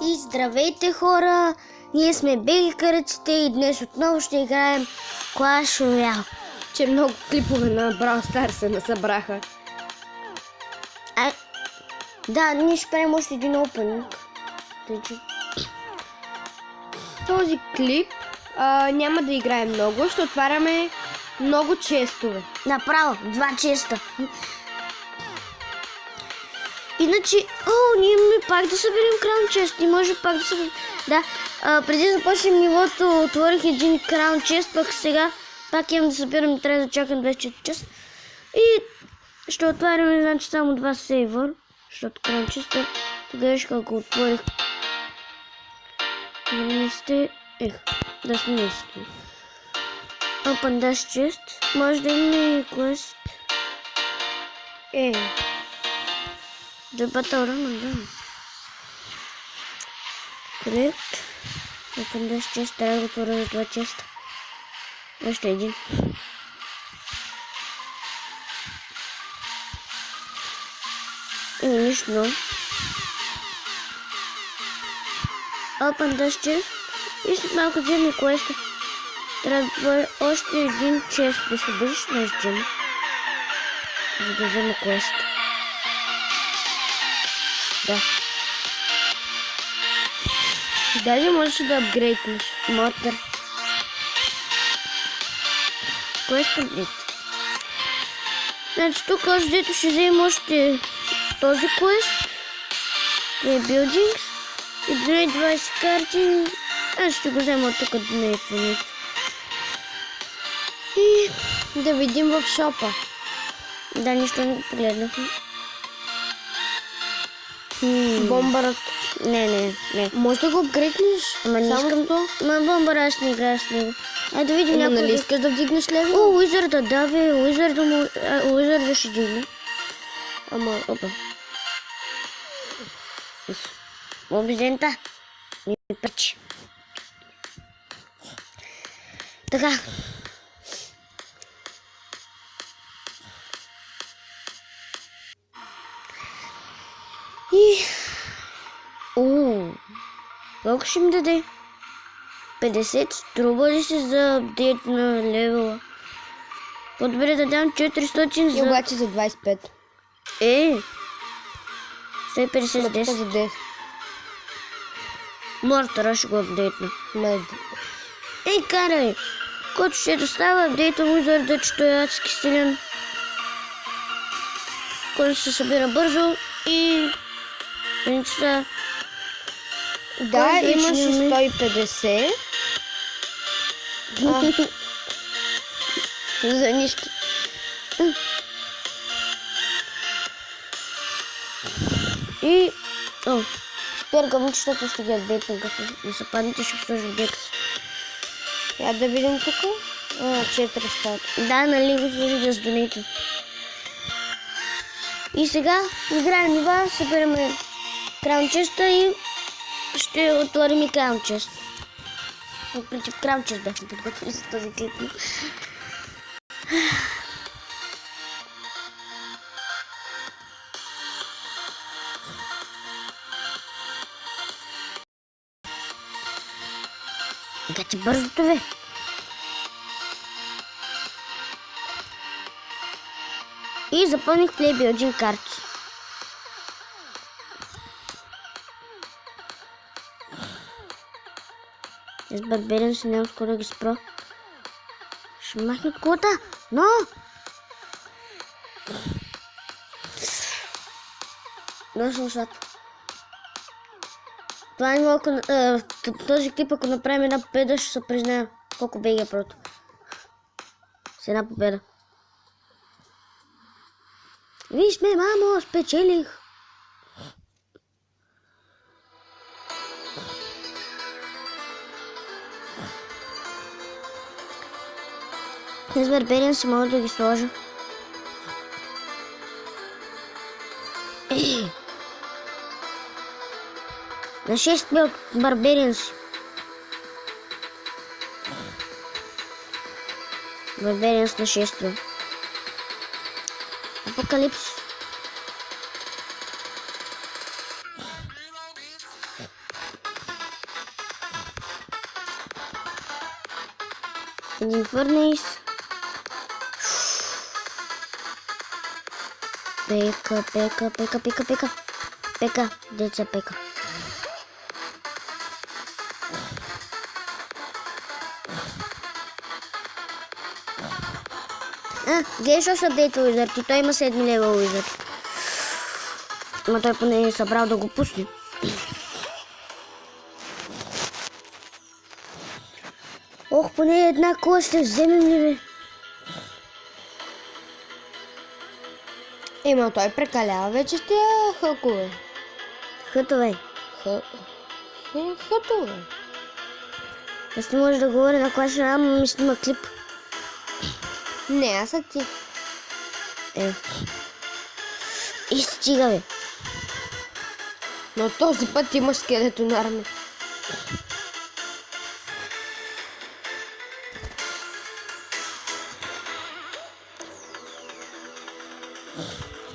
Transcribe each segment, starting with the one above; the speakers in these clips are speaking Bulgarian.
И здравейте, хора! Ние сме Беги Караците и днес отново ще играем Clash Royale. Че много клипове на Brawl Stars се насъбраха. Да, ние ще правим още един опенинг. Този клип няма да играем много, ще отваряме много честове. Направо, 2 честа. Иначе, ние имаме пак да съберем краун чест и може пак да съберем. Да, преди да започнем нивото, отворих един краун чест, пък сега пак имам да събирам и трябва да чакам 24 часа. И ще отваряме, значи, само 2 сейвър, защото краун честа, тогава ще го отворих. Да сте, да сме сте. Open Dash Chest, може да имаме quest. Battle Run, да. Correct. Open Dash Chest, трябва да го отворя 2 честа. Още един. И нищо. Open Dash Chest. И след малко вземем квеста. Трябва да отворя още един чест. Да се бъдеш на джема. За да взема квеста. Да. Даже можеш да апгрейднеш. Мотор. Квест апгрейд. Значи тук още дето ще вземем още този квест. Buildings. И донейт 20 карти. Аз ще го взема от тук донейт планет. И да видим в шопа. Да, нищо не погледнахме. Бомбарът. Не. Може да го апгрейднеш? Ама не искам. Бомбара, аз не играя с него. Да видим някой. Нали искаш да вдигнеш левел? Уизарда, да бе. Уизарда ще дигне. Опа. Обизента. Ми пречи. Така. И... колко ще ми даде? 50. Струва ли се за апдейт на левела? По-добре да дам 400 за... И обаче за 25. 150 с 10. За 10. Мортара ще го апдейтна. Не. Карай! Който ще достава апдейта му заради, че той е адски силен. Който се събира бързо и... Принцеса... Да, имаш 150. За нищо. И... Спер гъмчетата ще ги апдейтна, като не са падните, ще сложа в декс. Я да видим тук. 400. Да, нали го сложи да сдонейте. И сега играем нива, събираме краун честа и ще отворим и краун чест. Против краун чест бяхме подготвили за този клип. Така че бързото бе. И запълних плейбилдинг карти. С Барбериан си нямам скоро да ги спра. Ще махне от колата. Но! Много съм слаб. Това е малко... този клип, ако направим една победа, ще се призная колко беги е прото. С една победа. Виж ме, мамо, спечелих! С Барбериан си мога да ги сложа. На 6 бе от Барберианс. Барберианс на 6 бе. Апокалипс. Един фърнейс. Пека. Пека, деца пека. Гледаш още апдейтва Уизърд и той има 7 левел Уизърд. Ама той поне е събрал да го пусне. Ох, поне една кола ще вземем ли бе? Ема той прекалява вече с тия хълкове. Хътове. Хълкове. Аз не може да говоря на класа, ама ми снима клип. Не, аз съм ти. И стига бе. Но този път имаш скелетон армия.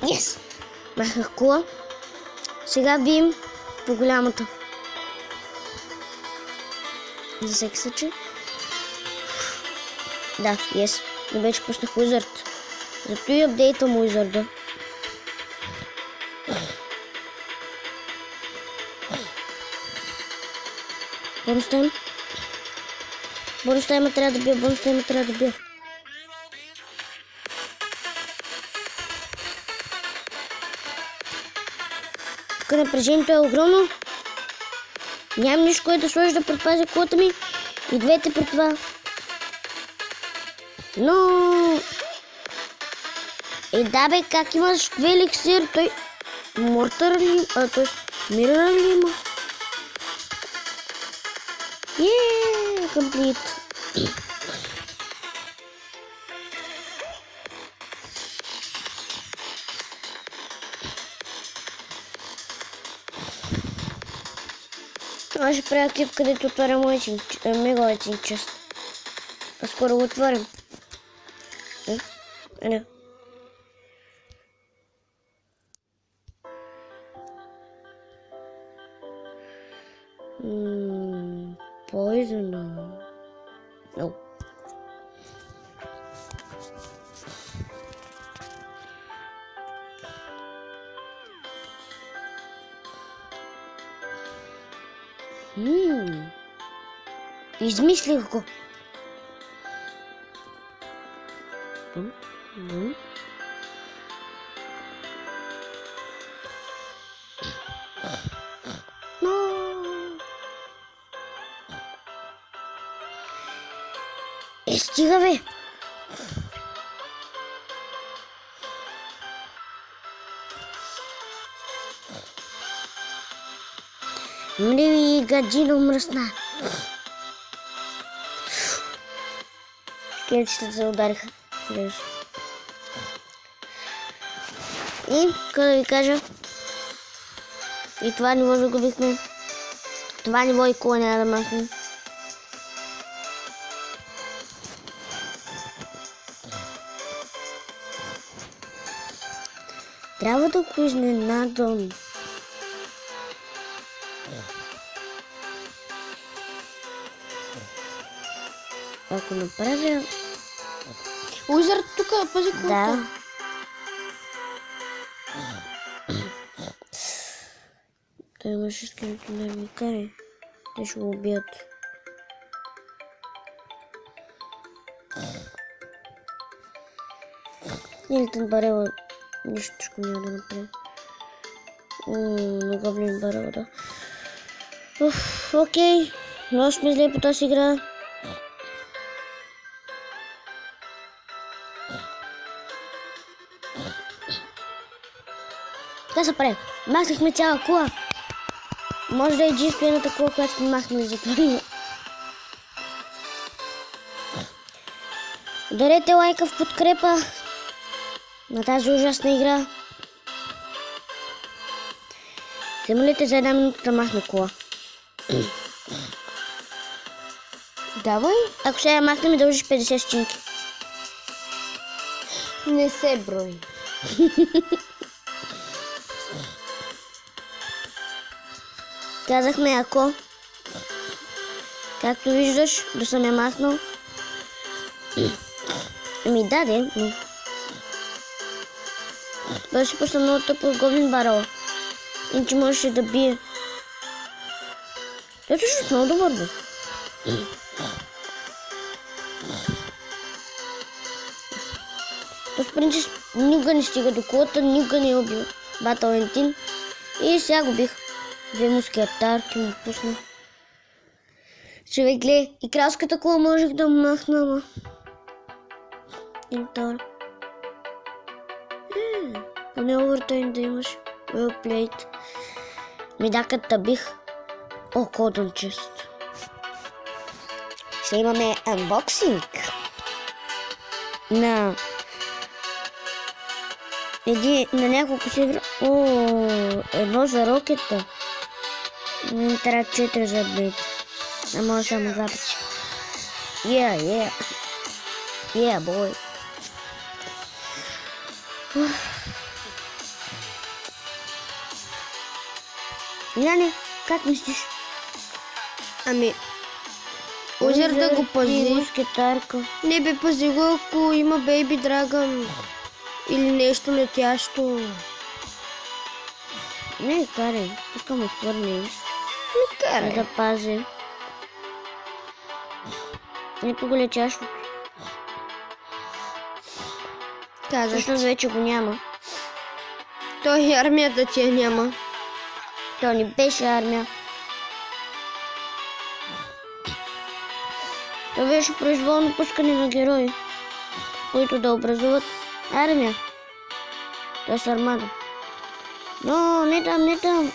Yes! Махнах кола. Сега бием по голямата. За всеки случай. Да, yes. Не вече пуснах Уизърд. Зато и апдейтвам Уизърда. Бонус тайм. Бонус тайма трябва да бия. Тук напрежението е огромно. Нямам нищо, което да сложи да предпази колата ми. И двете при това. Но... да бе, как имаш 2 еликсир? Той... Мортър ли? Т.е. Мирър ли има? Комплит. Аз ще правя клип, където отварям мегалетин чест. А скоро го отворим. Не. Poison. No. Измислих го. Стига бе! Мли гаджино мръсна. Скелетчетата се удариха. И, какво да ви кажа, и това ниво загубихме. Това ниво и кола няма да махнем. Трябва да го изненадам. Ако направя... Уизърд тук, пази колата. Да. Той имаше скелето да ми кари. Те ще го убият. Нилтен барел нищо няма да направи. Нагъвлен барел, да. Окей. Много сме зле по тази игра. Така се прави. Махнахме цяла кола. Може да е единствената кола, която сме махнали за това. Ударете лайка в подкрепа на тази ужасна игра. Се молите за 1 минута да махне кола. Давай. Ако сега я махнем, дължиш 50 стотинки. Не се брои. Казахме ако, както виждаш, да съм я махнал. Ами даде, но... Беше пусна много тъпо от Гоблин Барала. Иначе можеше да бие. Той всъщност много добър бе. То в принцип никога не стига до кулата, никога не е убил Батъл Ентин. И сега го бих. Две мускетарки му пусна. Човек, гледай, и кралската кула можех да махна, ама... И втора. Поне овертайм да имаш. Well played. Медаката бих. О, Golden Chest. Ще имаме анбоксинг на на няколко севера. О, едно за рокета. Не трябва 4 за апдейт. Не може само 2 пъти. Yeah, boy. Яне, как мислиш? Ами, Озер да го пази. Мускетарка. Не бе, пази го, ако има Бейби Драгън или нещо летящо. Не, карай. Искам да хвърнеш. Не карай. Да пази. Не по-голечащо. Казах, Всъщност вече го няма. той и армията ти я няма. То не беше армия. То беше произволно пускане на герои, които да образуват армия. Т.е. армада. Но, не там.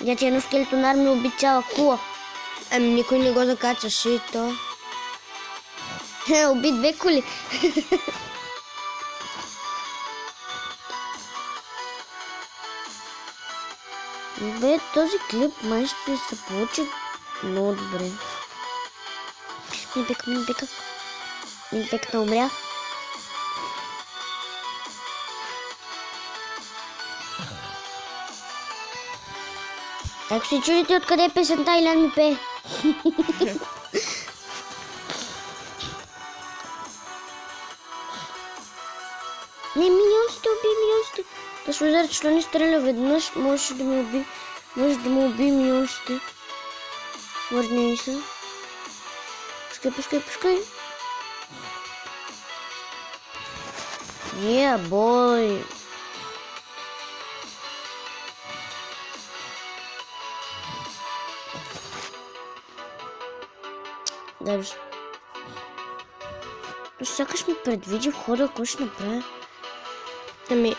Дядя едно скелетон армия уби цяла кула. Ами никой не го закачаше и то. Уби 2 кули. Бе, този клип май ще се получи много добре. Минпек не умря. Ако се чудите откъде е песента, Илян ми пее. Не, миньонците уби. Да се ударя, че не стреля веднъж, може да му уби миньонците. Върни се. Пускай. Yeah, boy. Даже... Сякаш ми предвиди хода, какво ще направя. Ами,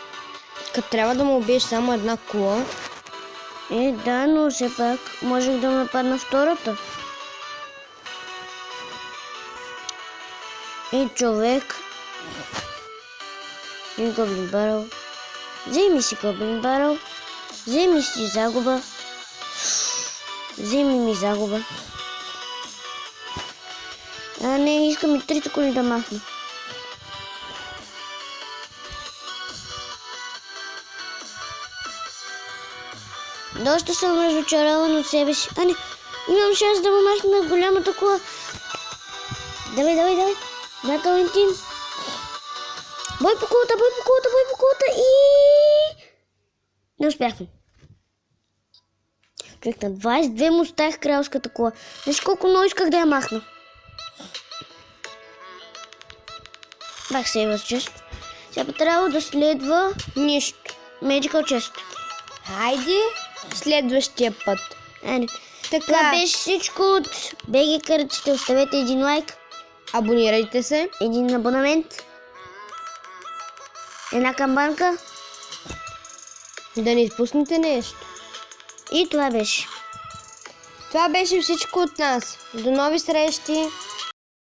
като трябва да му убиеш само една кула. Да, но все пак можех да нападна втората. Човек. И Гоблин Баръл. Вземи си Гоблин Баръл. Вземи си загуба. Вземи ми загуба. Не, искам и 3 коли да махна. Доста съм разочарован от себе си. Не, имам шанс да му махна голямата кола. Давай. Батъл Ентин. Бой по кулата и... Не успяхме. Човек, на 22 му оставих кралската кола. Знаеш колко много исках да я махна. Бах се въз чест. Сега трябва да следва Нищо. Magical Chest. Хайде, следващия път. Това Така, беше всичко от BG Кърчите. Оставете един лайк, абонирайте се. един абонамент, една камбанка Да не изпуснете нещо. и това беше. Това беше всичко от нас. До нови срещи.